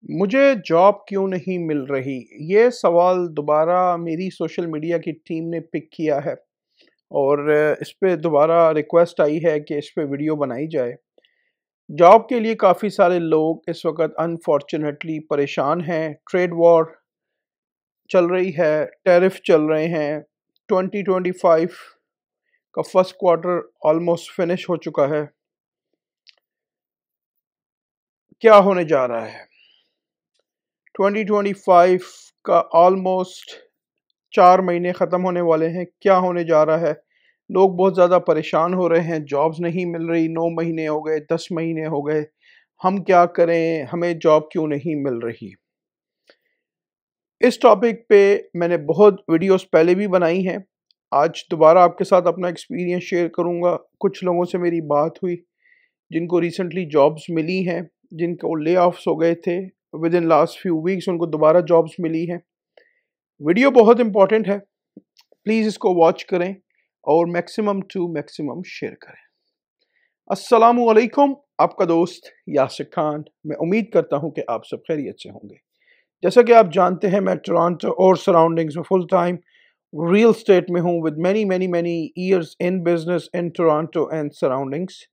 मुझे जॉब क्यों नहीं मिल रही? ये सवाल दोबारा मेरी सोशल मीडिया की टीम ने पिक किया है और इस पे दोबारा रिक्वेस्ट आई है कि इस पे वीडियो बनाई जाए। जॉब के लिए काफ़ी सारे लोग इस वक़्त अनफॉर्च्युनेटली परेशान हैं। ट्रेड वॉर चल रही है, टैरिफ चल रहे हैं। 2025 का फर्स्ट क्वार्टर ऑलमोस्ट फिनिश हो चुका है। क्या होने जा रहा है? 2025 का ऑलमोस्ट 4 महीने ख़त्म होने वाले हैं, क्या होने जा रहा है? लोग बहुत ज़्यादा परेशान हो रहे हैं, जॉब्स नहीं मिल रही, 9 महीने हो गए, 10 महीने हो गए, हम क्या करें? हमें जॉब क्यों नहीं मिल रही? इस टॉपिक पे मैंने बहुत वीडियोस पहले भी बनाई हैं, आज दोबारा आपके साथ अपना एक्सपीरियंस शेयर करूँगा। कुछ लोगों से मेरी बात हुई, जिनको रिसेंटली जॉब्स मिली हैं, जिनको ले-ऑफ्स हो गए थे, विदिन लास्ट फ्यू वीक्स उनको दोबारा जॉब्स मिली हैं। वीडियो बहुत इम्पोर्टेंट है, प्लीज़ इसको वॉच करें और मैक्सिमम टू मैक्सिमम शेयर करें। अस्सलामु अलैकुम, आपका दोस्त यासिर खान। मैं उम्मीद करता हूं कि आप सब खैरियत से होंगे। जैसा कि आप जानते हैं, मैं टोरंटो और सराउंडिंग्स में फुल टाइम रियल स्टेट में हूं with many many many years in business in Toronto and surroundings.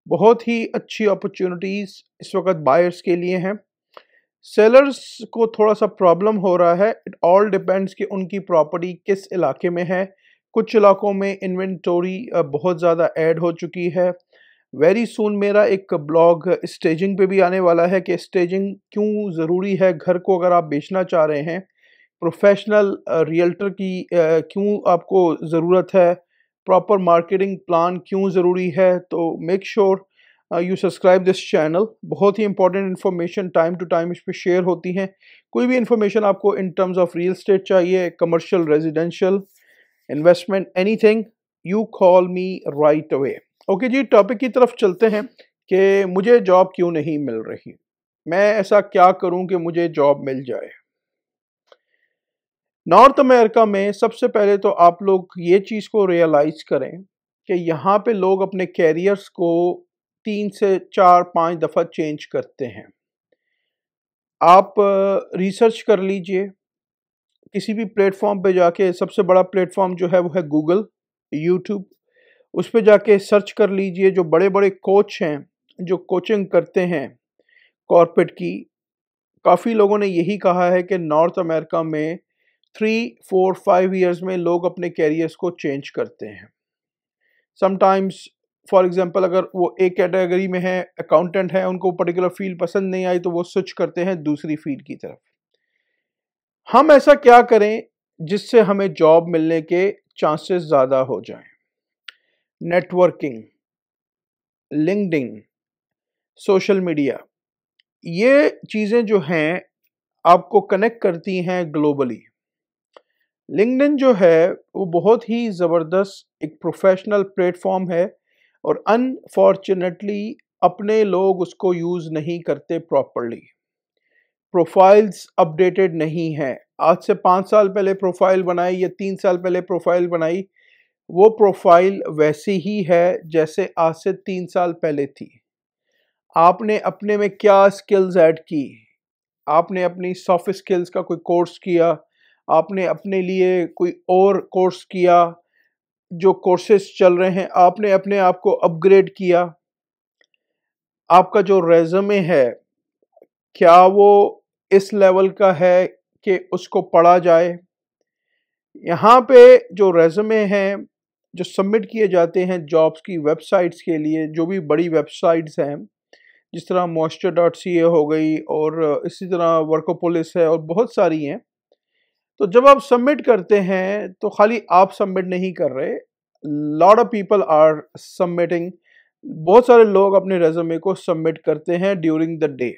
बहुत ही अच्छी अपॉर्चुनिटीज़ इस वक्त बायर्स के लिए हैं। सेलर्स को थोड़ा सा प्रॉब्लम हो रहा है। इट ऑल डिपेंड्स कि उनकी प्रॉपर्टी किस इलाके में है। कुछ इलाकों में इन्वेंटोरी बहुत ज़्यादा ऐड हो चुकी है। वेरी सून मेरा एक ब्लॉग स्टेजिंग पे भी आने वाला है कि स्टेजिंग क्यों ज़रूरी है घर को अगर आप बेचना चाह रहे हैं। प्रोफेशनल रियल्टर की क्यों आपको ज़रूरत है। प्रॉपर मार्केटिंग प्लान क्यों ज़रूरी है। तो make sure you subscribe this channel. बहुत ही important information time to time इस पर शेयर होती हैं। कोई भी इन्फॉर्मेशन आपको in terms of real estate चाहिए, commercial, residential, investment, anything, you call me right away. Okay जी, टॉपिक की तरफ चलते हैं कि मुझे जॉब क्यों नहीं मिल रही। मैं ऐसा क्या करूं कि मुझे जॉब मिल जाए। नॉर्थ अमेरिका में सबसे पहले तो आप लोग ये चीज़ को रियलाइज़ करें कि यहाँ पे लोग अपने कैरियर्स को 3 से 4-5 दफ़ा चेंज करते हैं। आप रिसर्च कर लीजिए, किसी भी प्लेटफॉर्म पे जाके। सबसे बड़ा प्लेटफॉर्म जो है वो है गूगल, यूट्यूब। उस पे जाके सर्च कर लीजिए। जो बड़े-बड़े कोच हैं, जो कोचिंग करते हैं कॉर्पोरेट की, काफ़ी लोगों ने यही कहा है कि नॉर्थ अमेरिका में 3, 4, 5 इयर्स में लोग अपने कैरियर्स को चेंज करते हैं। समटाइम्स फॉर एग्जांपल, अगर वो एक कैटेगरी में है, अकाउंटेंट है, उनको पर्टिकुलर फील्ड पसंद नहीं आई तो वो स्विच करते हैं दूसरी फील्ड की तरफ। हम ऐसा क्या करें जिससे हमें जॉब मिलने के चांसेस ज़्यादा हो जाएं? नेटवर्किंग, लिंक्डइन, सोशल मीडिया, ये चीज़ें जो हैं आपको कनेक्ट करती हैं ग्लोबली। लिंक्डइन जो है वो बहुत ही ज़बरदस्त एक प्रोफेशनल प्लेटफॉर्म है और अनफॉर्चुनेटली अपने लोग उसको यूज़ नहीं करते प्रॉपरली। प्रोफाइल्स अपडेटेड नहीं है। आज से 5 साल पहले प्रोफाइल बनाई या 3 साल पहले प्रोफाइल बनाई, वो प्रोफाइल वैसी ही है जैसे आज से 3 साल पहले थी। आपने अपने में क्या स्किल्स ऐड की? आपने अपनी सॉफ्ट स्किल्स का कोई कोर्स किया? आपने अपने लिए कोई और कोर्स किया? जो कोर्सेस चल रहे हैं, आपने अपने आप को अपग्रेड किया? आपका जो रेज़्यूमे है, क्या वो इस लेवल का है कि उसको पढ़ा जाए? यहाँ पे जो रेज़्यूमे हैं, जो सबमिट किए जाते हैं जॉब्स की वेबसाइट्स के लिए, जो भी बड़ी वेबसाइट्स हैं, जिस तरह monster.ca हो गई और इसी तरह वर्कोपोलिस है और बहुत सारी हैं। तो जब आप सबमिट करते हैं तो खाली आप सबमिट नहीं कर रहे, lot of people are submitting. बहुत सारे लोग अपने रेज़्यूमे को सबमिट करते हैं ड्यूरिंग द डे।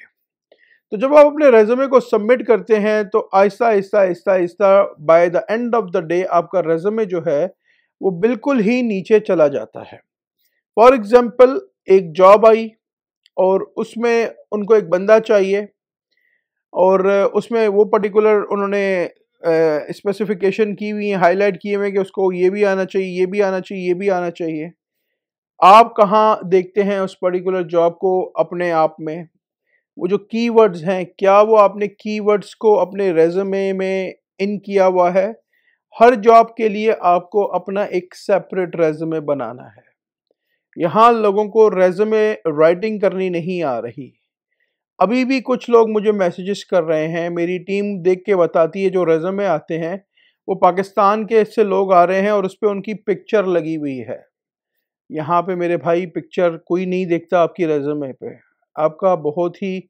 तो जब आप अपने रेज़्यूमे को सबमिट करते हैं तो Aahista Aahista Aahista Aahista by the end of the day आपका रेज़्यूमे जो है वो बिल्कुल ही नीचे चला जाता है। फॉर एग्जाम्पल, एक जॉब आई और उसमें उनको एक बंदा चाहिए और उसमें वो पर्टिकुलर उन्होंने स्पेसिफिकेशन की हुई है, हाईलाइट किए हुए कि उसको ये भी आना चाहिए, ये भी आना चाहिए, ये भी आना चाहिए। आप कहाँ देखते हैं उस पर्टिकुलर जॉब को अपने आप में? वो जो कीवर्ड्स हैं, क्या वो आपने कीवर्ड्स को अपने रेज़्यूमे में इन किया हुआ है? हर जॉब के लिए आपको अपना एक सेपरेट रेज़्यूमे बनाना है। यहाँ लोगों को रेज़्यूमे राइटिंग करनी नहीं आ रही। अभी भी कुछ लोग मुझे मैसेजेस कर रहे हैं, मेरी टीम देख के बताती है जो रेज़्यूमे आते हैं, वो पाकिस्तान के से लोग आ रहे हैं और उसपे उनकी पिक्चर लगी हुई है। यहाँ पे मेरे भाई पिक्चर कोई नहीं देखता आपकी रेज़्यूमे पे। आपका बहुत ही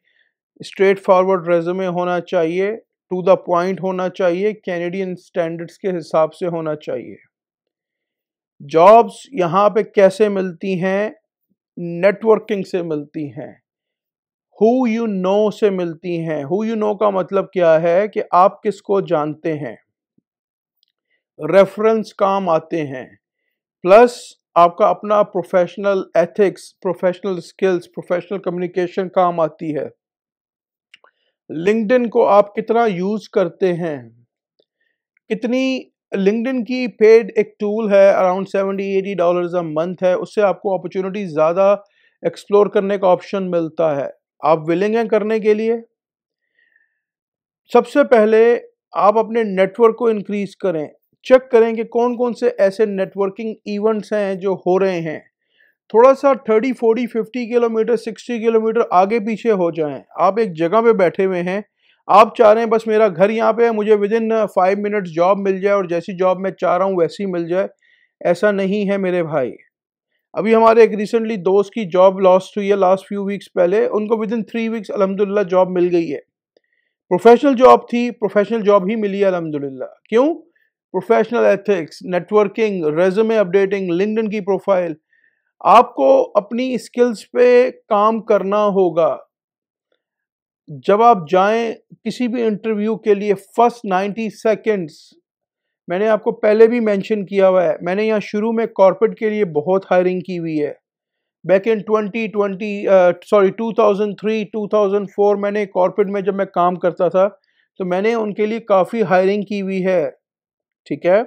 स्ट्रेट फॉरवर्ड रेज़्यूमे होना चाहिए, टू द पॉइंट होना चाहिए, कैनेडियन स्टैंडर्ड्स के हिसाब से होना चाहिए। जॉब्स यहाँ पे कैसे मिलती हैं? नेटवर्किंग से मिलती हैं, हु यू नो से मिलती हैं। हु यू नो का मतलब क्या है कि आप किसको जानते हैं, रेफरेंस काम आते हैं, प्लस आपका अपना professional ethics, professional skills, professional communication काम आती है। लिंक्डइन को आप कितना यूज करते हैं, कितनी लिंक्डइन की पेड एक टूल है, अराउंड $70-80 अ मंथ है, उससे आपको अपॉर्चुनिटी ज़्यादा एक्सप्लोर करने का ऑप्शन मिलता है। आप विलिंग हैं करने के लिए? सबसे पहले आप अपने नेटवर्क को इंक्रीज करें, चेक करें कि कौन कौन से ऐसे नेटवर्किंग इवेंट्स हैं जो हो रहे हैं। थोड़ा सा 30, 40, 50 किलोमीटर, 60 किलोमीटर आगे पीछे हो जाएं। आप एक जगह पे बैठे हुए हैं, आप चाह रहे हैं बस मेरा घर यहाँ पे है, मुझे विद इन 5 मिनट्स जॉब मिल जाए और जैसी जॉब मैं चाह रहा हूँ वैसी मिल जाए। ऐसा नहीं है मेरे भाई। अभी हमारे एक रिसेंटली दोस्त की जॉब लॉस्ट हुई है लास्ट फ्यू वीक्स पहले, उनको विद इन 3 वीक्स अल्हम्दुलिल्लाह जॉब मिल गई है। प्रोफेशनल जॉब थी, प्रोफेशनल जॉब ही मिली है अल्हम्दुलिल्लाह। क्यों? Professional ethics, networking, resume updating, LinkedIn की प्रोफाइल। आपको अपनी स्किल्स पे काम करना होगा। जब आप जाएं किसी भी इंटरव्यू के लिए, फर्स्ट 90 सेकंड्स, मैंने आपको पहले भी मेंशन किया हुआ है, मैंने यहाँ शुरू में कॉर्पोरेट के लिए बहुत हायरिंग की हुई है। बैक इन 2003 2004 मैंने कॉर्पोरेट में जब मैं काम करता था तो मैंने उनके लिए काफ़ी हायरिंग की हुई है। ठीक है,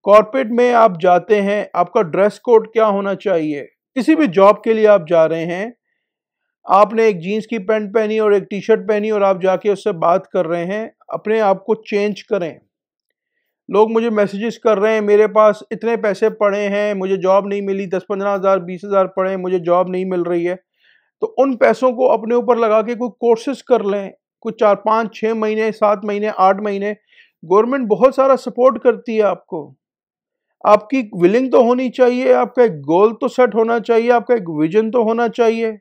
कॉर्पोरेट में आप जाते हैं, आपका ड्रेस कोड क्या होना चाहिए? किसी भी जॉब के लिए आप जा रहे हैं, आपने एक जीन्स की पैंट पहनी और एक टी शर्ट पहनी और आप जाके उससे बात कर रहे हैं, अपने आप को चेंज करें। लोग मुझे मैसेजेस कर रहे हैं, मेरे पास इतने पैसे पड़े हैं, मुझे जॉब नहीं मिली, 10-15 हज़ार 20 हज़ार पड़े हैं, मुझे जॉब नहीं मिल रही है। तो उन पैसों को अपने ऊपर लगा के कोई कोर्सेज कर लें, कुछ 4-5-6 महीने, 7 महीने, 8 महीने। गवर्नमेंट बहुत सारा सपोर्ट करती है आपको। आपकी विलिंग तो होनी चाहिए, आपका एक गोल तो सेट होना चाहिए, आपका एक विजन तो होना चाहिए।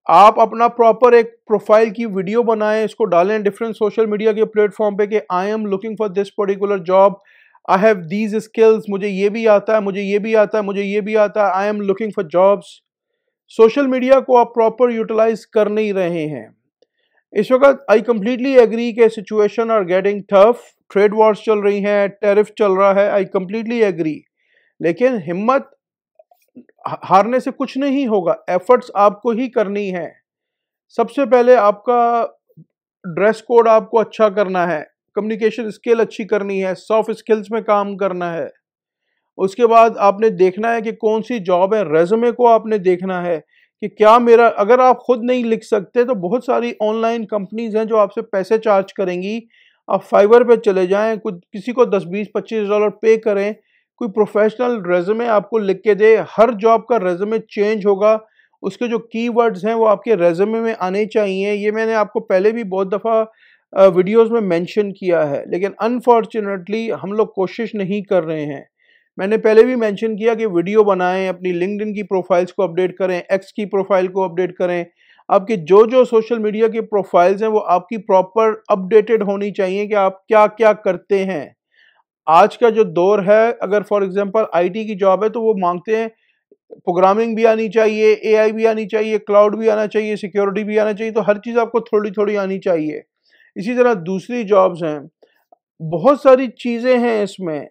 आप अपना प्रॉपर एक प्रोफाइल की वीडियो बनाएं, इसको डालें डिफरेंट सोशल मीडिया के प्लेटफॉर्म पे कि I am looking for this particular job, I have these skills, मुझे ये भी आता है, मुझे ये भी आता है, मुझे ये भी आता है, I am looking for jobs. Social media को आप प्रॉपर यूटिलाइज कर नहीं रहे हैं इस वक्त। आई कंप्लीटली एग्री के situation are getting tough, trade wars चल रही हैं, टैरिफ चल रहा है, आई कंप्लीटली एग्री। लेकिन हिम्मत हारने से कुछ नहीं होगा, एफर्ट्स आपको ही करनी है। सबसे पहले आपका ड्रेस कोड आपको अच्छा करना है, कम्युनिकेशन स्किल अच्छी करनी है, सॉफ्ट स्किल्स में काम करना है। उसके बाद आपने देखना है कि कौन सी जॉब है, रेज्यूमे को आपने देखना है कि क्या मेरा, अगर आप खुद नहीं लिख सकते तो बहुत सारी ऑनलाइन कंपनीज हैं जो आपसे पैसे चार्ज करेंगी। आप फाइवर पे चले जाएं, कुछ किसी को 10-20-25 डॉलर पे करें, कोई प्रोफेशनल रेज्यूमे आपको लिख के दे। हर जॉब का रेज्यूमे चेंज होगा, उसके जो कीवर्ड्स हैं वो आपके रेज्यूमे में आने चाहिए। ये मैंने आपको पहले भी बहुत दफ़ा वीडियोस में मेंशन किया है, लेकिन अनफॉर्चुनेटली हम लोग कोशिश नहीं कर रहे हैं। मैंने पहले भी मेंशन किया कि वीडियो बनाएं, अपनी लिंक्डइन की प्रोफाइल्स को अपडेट करें, एक्स की प्रोफाइल को अपडेट करें। आपके जो जो सोशल मीडिया के प्रोफाइल्स हैं वो आपकी प्रॉपर अपडेटेड होनी चाहिए कि आप क्या क्या करते हैं। आज का जो दौर है, अगर फॉर एग्जांपल आईटी की जॉब है तो वो मांगते हैं प्रोग्रामिंग भी आनी चाहिए, एआई भी आनी चाहिए, क्लाउड भी आना चाहिए, सिक्योरिटी भी आना चाहिए, तो हर चीज़ आपको थोड़ी थोड़ी आनी चाहिए। इसी तरह दूसरी जॉब्स हैं, बहुत सारी चीज़ें हैं इसमें।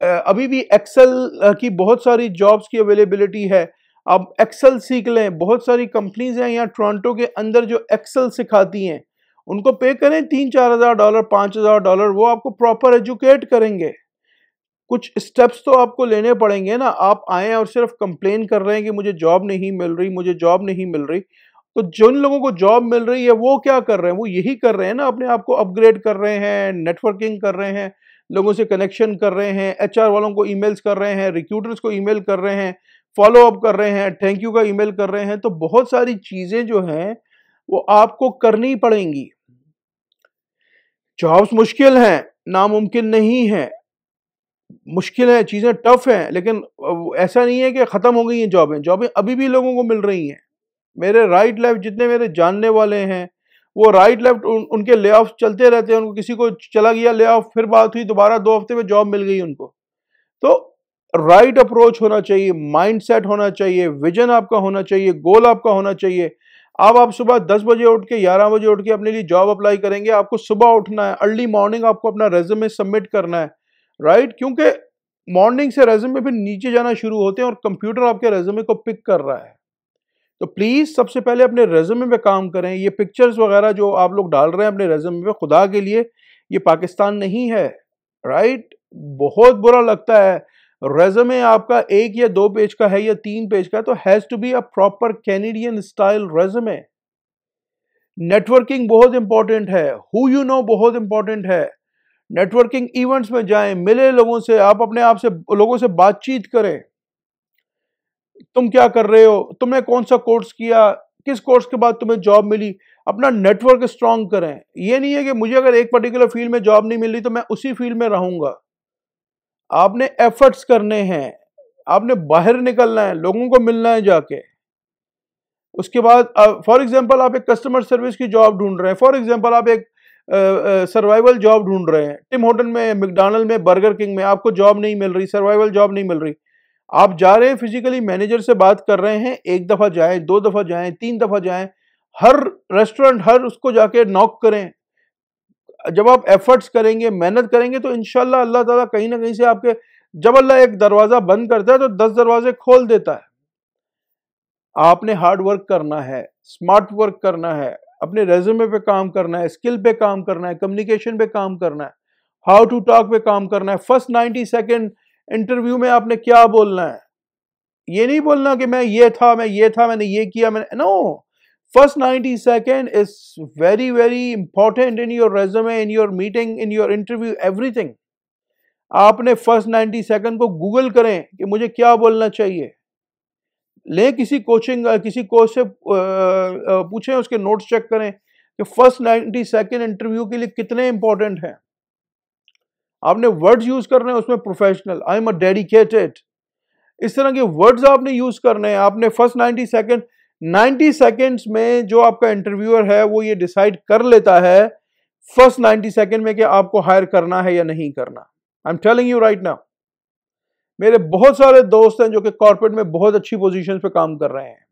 अभी भी एक्सेल की बहुत सारी जॉब्स की अवेलेबिलिटी है, आप एक्सेल सीख लें। बहुत सारी कंपनीज हैं यहाँ टोरंटो के अंदर जो एक्सेल सिखाती हैं, उनको पे करें $3-4 हज़ार, $5,000, वो आपको प्रॉपर एजुकेट करेंगे। कुछ स्टेप्स तो आपको लेने पड़ेंगे ना। आप आए और सिर्फ कंप्लेन कर रहे हैं कि मुझे जॉब नहीं मिल रही, मुझे जॉब नहीं मिल रही, तो जिन लोगों को जॉब मिल रही है वो क्या कर रहे हैं, वो यही कर रहे हैं ना, अपने आप को अपग्रेड कर रहे हैं, नेटवर्किंग कर रहे हैं, लोगों से कनेक्शन कर रहे हैं, एचआर वालों को ईमेल्स कर रहे हैं, रिक्रूटर्स को ईमेल कर रहे हैं, फॉलो अप कर रहे हैं, थैंक यू का ईमेल कर रहे हैं। तो बहुत सारी चीजें जो हैं वो आपको करनी पड़ेंगी। जॉब्स मुश्किल हैं, नामुमकिन नहीं है, मुश्किल है, चीजें टफ हैं, लेकिन ऐसा नहीं है कि खत्म हो गई हैं जॉबें। जॉबें अभी भी लोगों को मिल रही हैं। मेरे राइट लेफ्ट जितने मेरे जानने वाले हैं, वो राइट लेफ्ट उनके ले ऑफ चलते रहते हैं। उनको किसी को चला गया ले ऑफ, फिर बात हुई, दोबारा 2 हफ्ते में जॉब मिल गई उनको। तो राइट अप्रोच होना चाहिए, माइंडसेट होना चाहिए, विजन आपका होना चाहिए, गोल आपका होना चाहिए। अब आप सुबह 10 बजे उठ के 11 बजे उठ के अपने लिए जॉब अप्लाई करेंगे, आपको सुबह उठना है, अर्ली मॉर्निंग आपको अपना रेज्यूमे सबमिट करना है, राइट? क्योंकि मॉर्निंग से रेज्यूमे फिर नीचे जाना शुरू होते हैं और कंप्यूटर आपके रेज्यूमे को पिक कर रहा है। तो प्लीज सबसे पहले अपने रेज्यूमे पे काम करें। ये पिक्चर्स वगैरह जो आप लोग डाल रहे हैं अपने रेज्यूमे पे, खुदा के लिए ये पाकिस्तान नहीं है, राइट? बहुत बुरा लगता है। रेज्यूमे आपका 1 या 2 पेज का है या 3 पेज का है, तो has to be a proper Canadian style resume. Networking बहुत इंपॉर्टेंट है, हु यू नो बहुत इंपॉर्टेंट है। नेटवर्किंग इवेंट्स में जाएं, मिले लोगों से, आप अपने आप से लोगों से बातचीत करें। तुम क्या कर रहे हो, तुमने कौन सा कोर्स किया, किस कोर्स के बाद तुम्हें जॉब मिली, अपना नेटवर्क स्ट्रांग करें। ये नहीं है कि मुझे अगर एक पर्टिकुलर फील्ड में जॉब नहीं मिल रही तो मैं उसी फील्ड में रहूंगा। आपने एफर्ट्स करने हैं, आपने बाहर निकलना है, लोगों को मिलना है जाके। उसके बाद फॉर एग्जांपल आप एक कस्टमर सर्विस की जॉब ढूंढ रहे हैं, फॉर एग्जांपल आप एक सर्वाइवल जॉब ढूंढ रहे हैं, टिम होटन में, मैकडॉनल्ड में, बर्गर किंग में, आपको जॉब नहीं मिल रही, सर्वाइवल जॉब नहीं मिल रही। आप जा रहे हैं, फिजिकली मैनेजर से बात कर रहे हैं, 1 दफा जाएं, 2 दफा जाएं, 3 दफा जाएं, हर रेस्टोरेंट, हर उसको जाके नॉक करें। जब आप एफर्ट्स करेंगे, मेहनत करेंगे, तो इंशाल्लाह अल्लाह ताला कहीं ना कहीं से आपके, जब अल्लाह एक दरवाजा बंद करता है तो 10 दरवाजे खोल देता है। आपने हार्ड वर्क करना है, स्मार्ट वर्क करना है, अपने रेज्यूमे पे काम करना है, स्किल पे काम करना है, कम्युनिकेशन पे काम करना है, हाउ टू टॉक पे काम करना है। फर्स्ट 90 सेकेंड इंटरव्यू में आपने क्या बोलना है, ये नहीं बोलना कि मैं ये था, मैं ये था, मैंने ये किया, मैंने, no. First 90 second is very very important in your resume, in your meeting, in your interview, everything. आपने फर्स्ट 90 सेकेंड को गूगल करें कि मुझे क्या बोलना चाहिए, ले किसी कोचिंग, किसी कोच से पूछें, उसके नोट्स चेक करें कि फर्स्ट 90 सेकेंड इंटरव्यू के लिए कितने इंपॉर्टेंट हैं। आपने वर्ड्स यूज करने हैं उसमें professional, I am a dedicated, इस तरह के वर्ड्स आपने यूज करने हैं। आपने फर्स्ट 90 सेकेंड्स में जो आपका इंटरव्यूअर है वो ये डिसाइड कर लेता है फर्स्ट 90 सेकेंड में कि आपको हायर करना है या नहीं करना। I am telling you right now, मेरे बहुत सारे दोस्त हैं जो कि कॉर्पोरेट में बहुत अच्छी पोजीशन पे काम कर रहे हैं।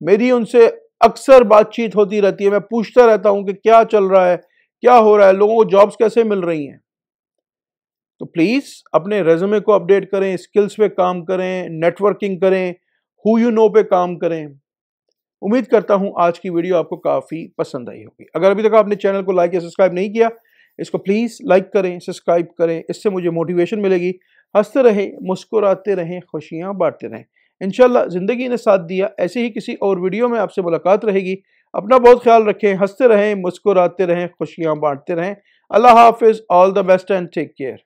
मेरी उनसे अक्सर बातचीत होती रहती है, मैं पूछता रहता हूं कि क्या चल रहा है, क्या हो रहा है, लोगों को जॉब्स कैसे मिल रही हैं। तो प्लीज अपने रेज्यूमे को अपडेट करें, स्किल्स पे काम करें, नेटवर्किंग करें, हु यू नो पे काम करें। उम्मीद करता हूं आज की वीडियो आपको काफी पसंद आई होगी। अगर अभी तक आपने चैनल को लाइक या सब्सक्राइब नहीं किया, इसको प्लीज लाइक करें, सब्सक्राइब करें, इससे मुझे मोटिवेशन मिलेगी। हंसते रहें, मुस्कुराते रहें, खुशियां बांटते रहें। इंशाल्लाह जिंदगी ने साथ दिया, ऐसे ही किसी और वीडियो में आपसे मुलाकात रहेगी। अपना बहुत ख्याल रखें, हंसते रहें, मुस्कुराते रहें, खुशियां बांटते रहें। अल्लाह हाफिज, all the best and take care.